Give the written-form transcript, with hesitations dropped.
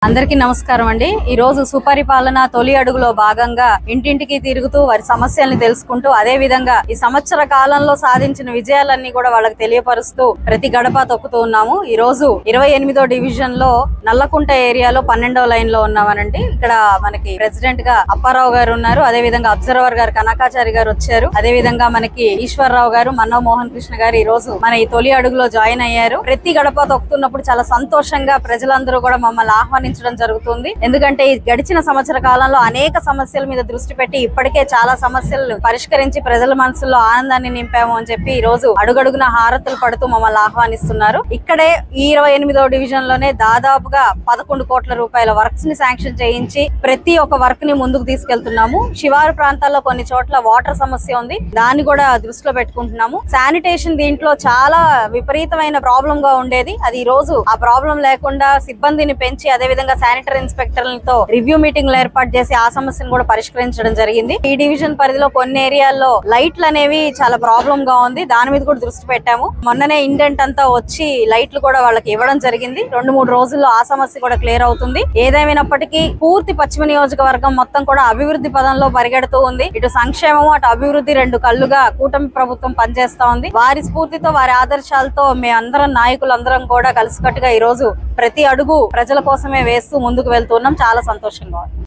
అందరికీ నమస్కారం అండి। ఈ రోజు సుపరిపాలన తొలి అడుగులో భాగంగా ఇంటింటికి తిరుగుతూ వారి సమస్యల్ని తెలుసుకుంటూ అదే విధంగా ఈ సంవత్సర కాలంలో సాధించిన విజయాలన్నీ కూడా వాళ్ళకి తెలియపరుస్తూ ప్రతి గడప తొక్కుతూ ఉన్నాము। ఈ రోజు 28వ డివిజన్ లో నల్లకుంట ఏరియాలో 12వ లైన్ లో ఉన్నామనండి। ఇక్కడ మనకి ప్రెసిడెంట్ గా అప్పారావు గారు ఉన్నారు, అదే విధంగా అబ్జర్వర్ గారు కనకాచారి గారు వచ్చారు, అదే విధంగా మనకి ఈశ్వర్రావు గారు, మన్నవ్ మోహన్ కృష్ణ గారు ఈ రోజు మన ఈ తొలి అడుగులో జాయిన్ అయ్యారు। ప్రతి గడప తొక్కుతున్నప్పుడు చాలా సంతోషంగా ప్రజలందరూ కూడా మమ్మల్ని ఆహ్వానించడం జరుగుతుంది। ఎందుకంటే ఈ గడిచిన సంవత్సర కాలంలో అనేక సమస్యల మీద దృష్టి పెట్టి ఇప్పటికే చాలా సమస్యలు పరిష్కరించి ప్రజల మనసుల్లో ఆనందాన్ని నింపాము అని చెప్పి ఈ రోజు అడుగడుగున హారతులు పడుతూ మమ్మల్ని ఆహ్వానిస్తున్నారు। ఇక్కడే ఈ 28వ డివిజన్ లోనే దాదాపుగా 11 కోట్ల రూపాయల వర్క్స్ ని శాంక్షన్ చేయించి ప్రతి ఒక్క వర్క్ ని ముందుకు తీసుకెళ్తున్నాము। శివారు ప్రాంతాల్లో కొన్ని చోట్ల వాటర్ సమస్య ఉంది, దాన్ని కూడా దృష్టిలో పెట్టుకుంటున్నాము। శానిటేషన్ దీంట్లో చాలా విపరీతమైన ప్రాబ్లం గా ఉండేది, అది ఈ రోజు ఆ ప్రాబ్లం లేకుండా సిబ్బందిని పెంచి అదే విధంగా శానిటరీ ఇన్స్పెక్టర్లతో రివ్యూ మీటింగ్లు ఏర్పాటు చేసి ఆ సమస్యను కూడా పరిష్కరించడం జరిగింది। ఈ డివిజన్ పరిధిలో కొన్ని ఏరియాల్లో లైట్లు అనేవి చాలా ప్రాబ్లం గా ఉంది, దాని మీద కూడా దృష్టి పెట్టాము। మొన్ననే ఇండెంట్ అంతా వచ్చి లైట్లు కూడా వాళ్ళకి ఇవ్వడం జరిగింది, 2-3 రోజుల్లో ఆ సమస్య కూడా క్లియర్ అవుతుంది। ఏదేమైనప్పటికీ పూర్తి పశ్చిమ నియోజకవర్గం మొత్తం కూడా అభివృద్ధి పదంలో పరిగెడుతూ ఉంది। ఇటు సంక్షేమం అటు అభివృద్ధి రెండు కళ్ళుగా కూటమి ప్రభుత్వం పనిచేస్తా ఉంది। వారి స్ఫూర్తితో వారి ఆదర్శాలతో మేమందరం నాయకులందరం కూడా కలిసికట్టుగా ఈ రోజు ప్రతి అడుగు ప్రజల కోసమే వేస్తూ ముందుకు వెళ్తున్నాం। చాలా సంతోషంగా ఉంది।